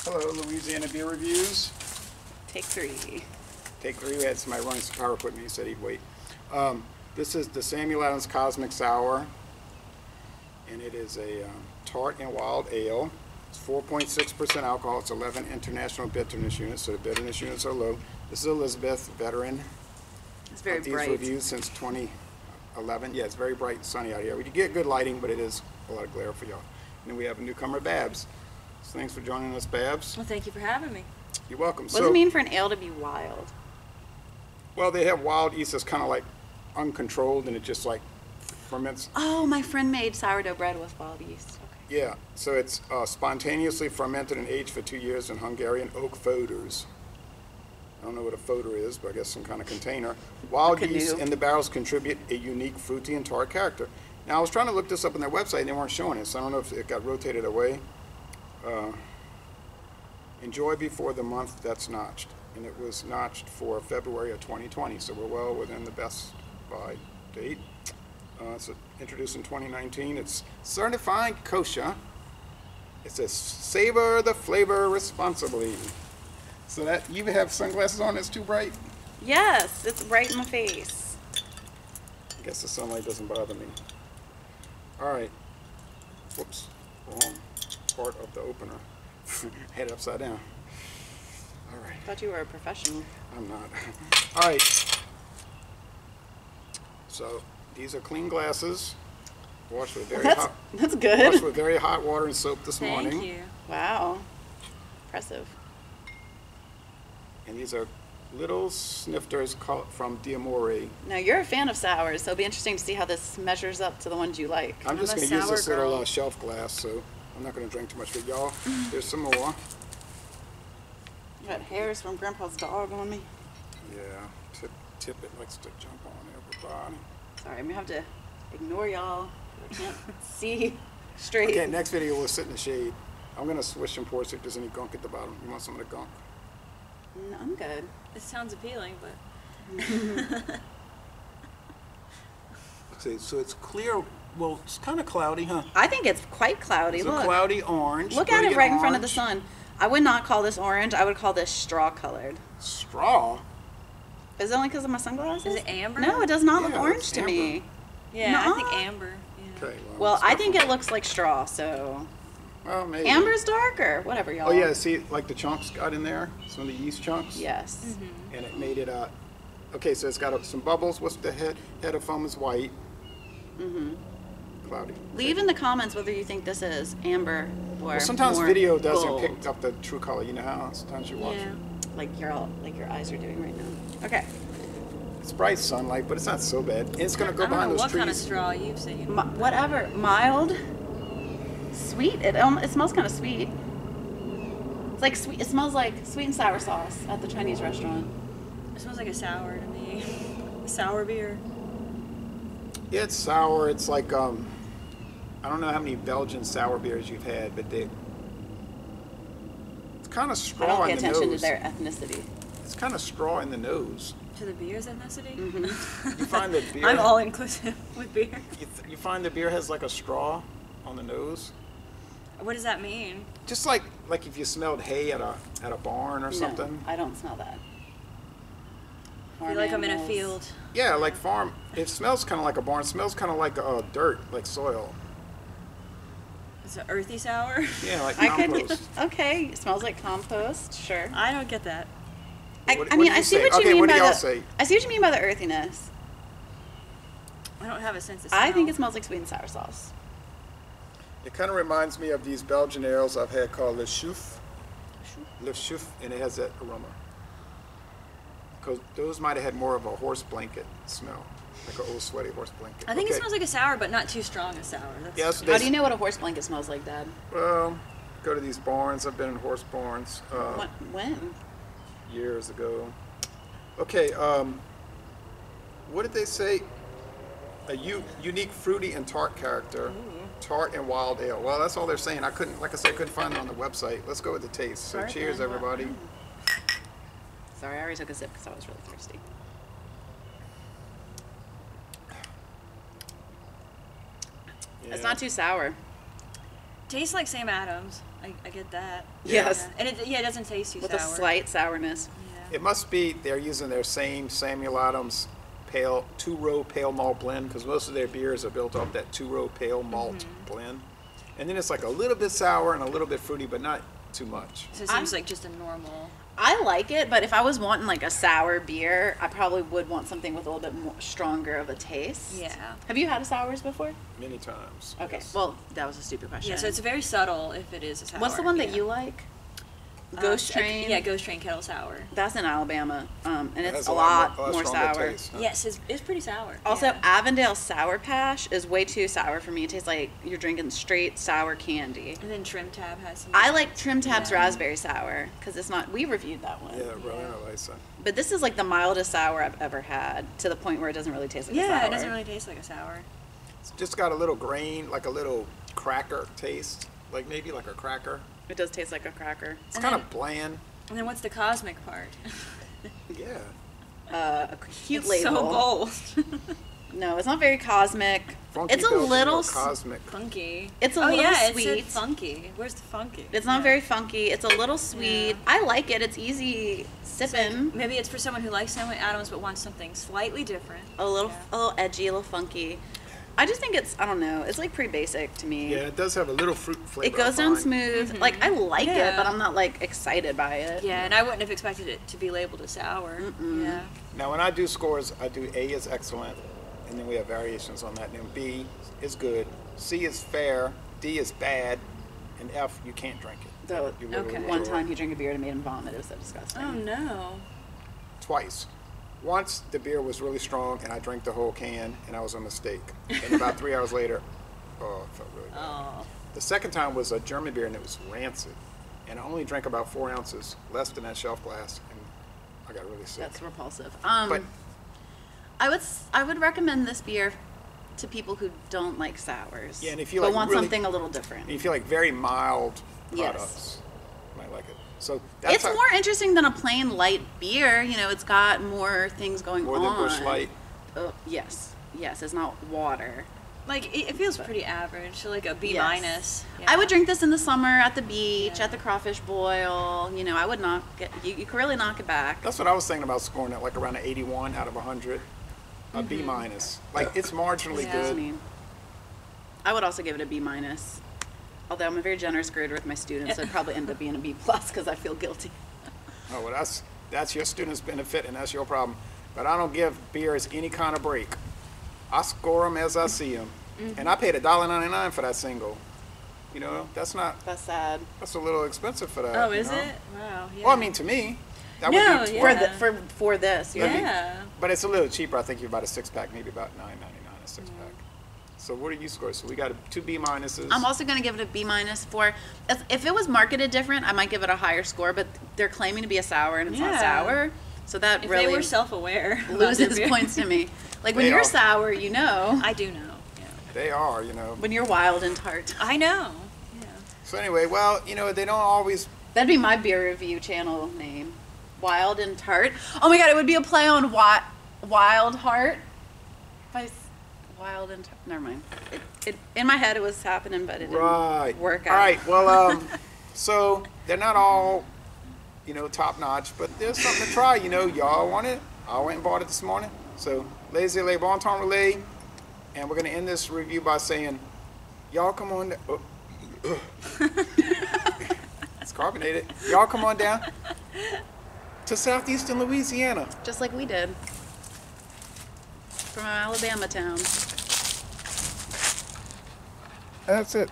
Hello, Louisiana Beer Reviews. Take three. Take three. We had somebody running some power equipment. He said he'd wait. This is the Samuel Adams Cosmic Sour, and it is a tart and wild ale. It's 4.6% alcohol. It's 11 international bitterness units, so the bitterness units are low. This is Elizabeth, veteran. It's very these bright. reviews since 2011. Yeah, it's very bright and sunny out here. We get good lighting, but it is a lot of glare for y'all. And then we have a newcomer, Babs. So thanks for joining us, Babs. Well, thank you for having me. You're welcome. What does it mean for an ale to be wild? Well, they have wild yeast that's kind of like uncontrolled, and it just like ferments. Oh, my friend made sourdough bread with wild yeast. Okay. Yeah, so it's spontaneously fermented and aged for 2 years in Hungarian oak foeders. I don't know what a foeder is, but I guess some kind of container. Wild yeast in the barrels contribute a unique fruity and tart character. Now, I was trying to look this up on their website, and they weren't showing it, so I don't know if it got rotated away. Enjoy before the month that's notched, and it was notched for February of 2020, so we're well within the best by date. It's introduced in 2019. It's certified kosher. It says savor the flavor responsibly. So that you have sunglasses on that's too bright? Yes, it's right in my face. I guess the sunlight doesn't bother me. All right. Whoops, wrong part of the opener. Had it upside down. All right. I thought you were a professional. I'm not. All right. So these are clean glasses. Washed with very hot. That's good. Washed with very hot water and soap this morning. Thank you. Wow. Impressive. And these are little snifters from Diamore. Now, you're a fan of sours, so it'll be interesting to see how this measures up to the ones you like. I'm just I'm a going to use sour this little girl. shelf glass, so I'm not going to drink too much. But y'all, there's some more. I got hairs from Grandpa's dog on me. Yeah, Tippet likes to jump on everybody. Sorry, I'm going to have to ignore y'all. I can't see straight. Okay, next video we'll sit in the shade. I'm going to swish and pour see if there's any gunk at the bottom. You want some of the gunk? No, I'm good. It sounds appealing, but Okay, so it's clear. Well, it's kind of cloudy, huh? I think it's quite cloudy. It's Look. a cloudy orange. Look at it brilliant right in front of the orange. sun. I would not call this orange. I would call this straw colored. Straw? Is it only because of my sunglasses? is it amber? No, it does not look Yeah, orange it's to amber. me. Yeah, I Nuh-uh. think amber. Yeah. Okay, Well, let's I go think for it looks like straw, so. Well, maybe. Amber's darker. Whatever, y'all. Oh, yeah, see, like the chunks got in there? Some of the yeast chunks? Yes. And it made it, okay, so it's got some bubbles. What's the head? Head of foam is white. Cloudy. Leave in the comments whether you think this is amber or Well, sometimes more video doesn't gold. pick up the true color. You know how sometimes you watch Yeah. it. Like your eyes are doing right now. Okay. It's bright sunlight, but it's not so bad. And it's going to go I don't behind know those what kind of trees. straw you've seen. Whatever. Mild. Sweet. It smells kind of sweet. It's like sweet. It smells like sweet and sour sauce at the Chinese restaurant. It smells like a sour to me. Sour beer. Yeah, it's sour. It's like, I don't know how many Belgian sour beers you've had, but it's kind of I straw don't pay in the attention to nose. their ethnicity. It's kind of straw in the nose. To the beer's ethnicity? You find that beer. I'm all inclusive with beer. You find the beer has like a straw on the nose. What does that mean? Just like if you smelled hay at a barn or something. No, I don't smell that. I feel like I'm in a Farm field. Yeah, like farm. It smells kind of like a barn. It smells kind of like dirt, like soil. It's an earthy sour. Yeah, like I compost. could. Okay, it smells like compost. Sure. I don't get that. What I mean, do I you see say? what you Okay, mean what do by y'all the. say? I see what you mean by the earthiness. I don't have a sense of smell. I think it smells like sweet and sour sauce. It kind of reminds me of these Belgian ales I've had called Le Chouf. Le Chouf, and it has that aroma. Because those might have had more of a horse blanket smell, like an old sweaty horse blanket. I think Okay. it smells like a sour, but not too strong a sour. That's Yes, How do you know what a horse blanket smells like, Dad? Well, go to these barns. I've been in horse barns When? years ago. Okay, what did they say? A unique fruity and tart character. Tart and wild ale. Well, that's all they're saying. I couldn't find it on the website. Let's go with the taste. So Tart cheers, and everybody. Sorry, I already took a sip because I was really thirsty. Yeah. It's not too sour. Tastes like Sam Adams. I get that. Yes. Yeah. And it doesn't taste too With sour. a slight sourness. Yeah. It must be they're using their same Samuel Adams two-row pale malt blend, because most of their beers are built off that two-row pale malt blend. And then it's like a little bit sour and a little bit fruity, but not too much. So it seems like just a normal. I like it, but if I was wanting like a sour beer, I probably would want something with a little bit more stronger of a taste. Yeah. Have you had a sours before? Many times. Okay. yes. Well, that was a stupid question. Yeah, so it's very subtle if it is a sour. What's the one that yeah. you like? Ghost Train. Yeah, Ghost Train Kettle Sour. That's in Alabama, and It it's has a lot more more stronger sour. taste, huh? Yes, it's pretty sour. Also, yeah. Avondale Sour Pash is way too sour for me. It tastes like you're drinking straight sour candy. And then Trim Tab has some. I like Trim Tab's Yeah. raspberry sour because it's not. We reviewed that one. Yeah, Rowena Lisa. But this is like the mildest sour I've ever had, to the point where it doesn't really taste like a sour. Yeah, it doesn't really taste like a sour. It's just got a little grain, like a little cracker taste, like maybe like a cracker. It does taste like a cracker. It's And kind then- of bland. And then what's the cosmic part? Yeah. A cute It's label. so bold. No, it's not very cosmic. Funky It's a Bill's little. more s- cosmic. Funky. It's a oh little yeah, sweet. it said funky. Where's the funky? It's not Yeah. very funky. It's a little sweet. Yeah. I like it. It's easy sipping. Maybe it's for someone who likes Samuel Adams but wants something slightly different. A little, Yeah. a little edgy, a little funky. I just think it's. I don't know. It's like pretty basic to me. Yeah, it does have a little fruit flavor. It goes I down find. smooth. Like I like it, Yeah. but I'm not like excited by it. Yeah, and I wouldn't have expected it to be labeled as sour. Yeah. Now, when I do scores, I do A is excellent, and then we have variations on that. And then B is good, C is fair, D is bad, and F, you can't drink it. So You literally Okay. one withdraw time he drank a beer and made him vomit. It was so disgusting. Oh no. twice. Once the beer was really strong, and I drank the whole can, and I was a mistake. And about 3 hours later, oh, it felt really bad. Oh. The second time was a German beer, and it was rancid. And I only drank about 4 ounces, less than that shelf glass, and I got really sick. That's repulsive. But I would recommend this beer to people who don't like sours. Yeah, and if you but like want really- something a little different. and you feel like very mild Yes. products, you might like it. So that's It's more interesting than a plain light beer. You know, it's got more things going more on. than Busch Light. Yes, it's not water. Like it feels pretty average, so like a B Yes. minus. I would drink this in the summer at the beach, Yeah. at the crawfish boil. You know, I would knock it. You could really knock it back. That's what I was thinking about scoring it, like around an 81 out of 100, a B minus. Like it's marginally Yeah. I good. mean, I would also give it a B minus. Although I'm a very generous grader with my students, so I'd probably end up being a B plus because I feel guilty. Oh well, that's your students' benefit, and that's your problem. But I don't give beers any kind of break. I score them as I see them, and I paid $1.99 for that single. You know, that's That's sad. a little expensive for that. Oh, you is know? it? Wow. Yeah. Well, I mean, to me, that No, would be yeah. For this, yeah. Yeah. But it's a little cheaper. I think you buy a 6-pack, maybe about $9.99 a 6-pack. So what do you score? So we got 2 B minuses. I'm also going to give it a B minus for. If it was marketed different, I might give it a higher score. But they're claiming to be a sour, and it's not Yeah. sour, so that If really they were self-aware, about loses their beer. points to me. Like when They you're are. sour, you know. I do know. Yeah. They are, you know. When you're wild and tart. I know. Yeah. So anyway, well, you know, they don't always. That'd be my beer review channel name. Wild and tart. Oh my god, it would be a play on Wild Heart. Wild and tart. Never mind. It in my head it was happening, but it didn't Right. work out. All right. Well, so they're not all, you know, top notch, but there's something to try. You know, y'all want it. I went and bought it this morning. So, Lazy Le Bon Temps Relais, and we're gonna end this review by saying, y'all come on. It's carbonated. Y'all come on down to southeastern Louisiana. Just like we did. From an Alabama town. That's it.